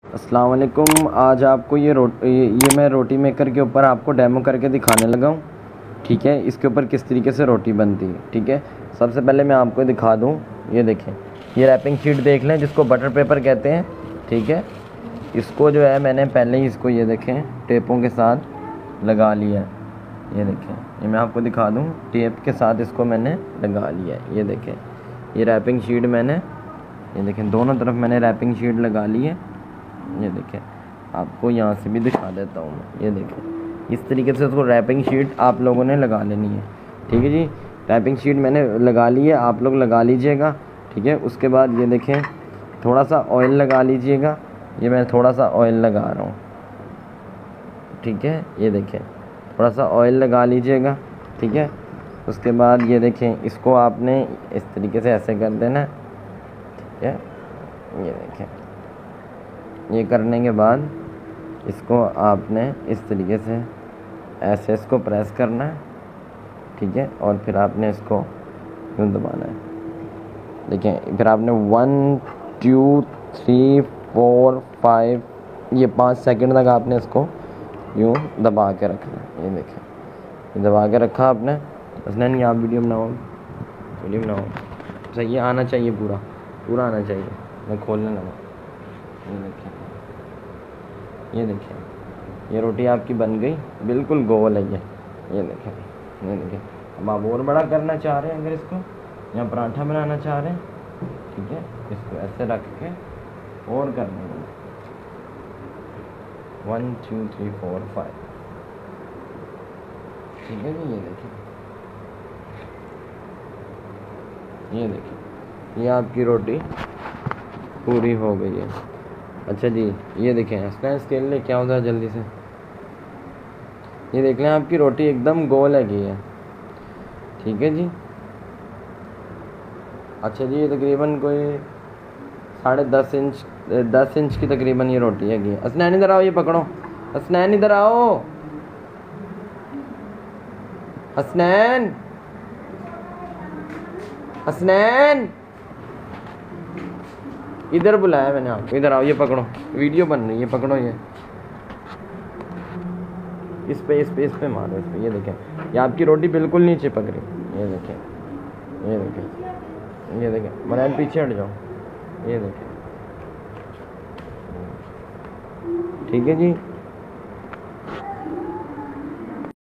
अस्सलाम वालेकुम। आज आपको ये मैं रोटी मेकर के ऊपर आपको डेमो करके दिखाने लगा हूँ। ठीक है, इसके ऊपर किस तरीके से रोटी बनती है। ठीक है, सबसे पहले मैं आपको दिखा दूँ। ये देखें, ये रैपिंग शीट देख लें, जिसको बटर पेपर कहते हैं। ठीक है, इसको जो है मैंने पहले ही इसको ये देखें टेपों के साथ लगा लिया है। ये देखें, ये मैं आपको दिखा दूँ, टेप के साथ इसको मैंने लगा लिया है। ये देखें, ये रैपिंग शीट मैंने, ये देखें दोनों तरफ मैंने रैपिंग शीट लगा ली है। ये देखें, आपको यहाँ से भी दिखा देता हूँ मैं। ये देखें, इस तरीके से उसको रैपिंग शीट आप लोगों ने लगा लेनी है। ठीक है जी, रैपिंग शीट मैंने लगा ली है, आप लोग लगा लीजिएगा। ठीक है, उसके बाद ये देखें, थोड़ा सा ऑयल लगा लीजिएगा। ये मैं थोड़ा सा ऑयल लगा रहा हूँ। ठीक है, ये देखें, थोड़ा सा ऑयल लगा लीजिएगा। ठीक है, उसके बाद ये देखें, इसको आपने इस तरीके से ऐसे कर देना। ठीक है, ये देखें, ये करने के बाद इसको आपने इस तरीके से ऐसे इसको प्रेस करना है। ठीक है, और फिर आपने इसको यूँ दबाना है। देखें, फिर आपने 1 2 3 4 5 ये 5 सेकंड तक आपने इसको यूँ दबा के रखना है। ये देखें, ये दबा के रखा आपने। उसने नहीं, आप वीडियो बनाओ सही आना चाहिए, पूरा आना चाहिए। मैं खोलने लगा। ये देखें, ये रोटी आपकी बन गई, बिल्कुल गोल है ये देखें। अब आप और बड़ा करना चाह रहे हैं, अगर इसको या पराठा बनाना चाह रहे हैं, ठीक है, इसको ऐसे रख के और कर लेंगे। 1 2 3 4 5। ठीक है जी, ये देखिए, ये आपकी रोटी पूरी हो गई है। अच्छा जी, ये देखें, स्केल ले क्या होता है जल्दी से। ये देख लें, आपकी रोटी एकदम गोल है। ठीक है जी। अच्छा जी, ये तकरीबन कोई 10.5 इंच की तकरीबन ये रोटी है। असनैन इधर आओ, ये पकड़ो। असनैन इधर आओ, असनैन इधर बुलाया मैंने आपको, इधर आओ, ये पकड़ो, वीडियो बन रही है, पकड़ो ये। इस पे मारो, इस पे। ये देखें, ये आपकी रोटी बिल्कुल नहीं चिपक रही। ये देखें, मनान पीछे हट जाओ। ये देखें, ठीक है जी।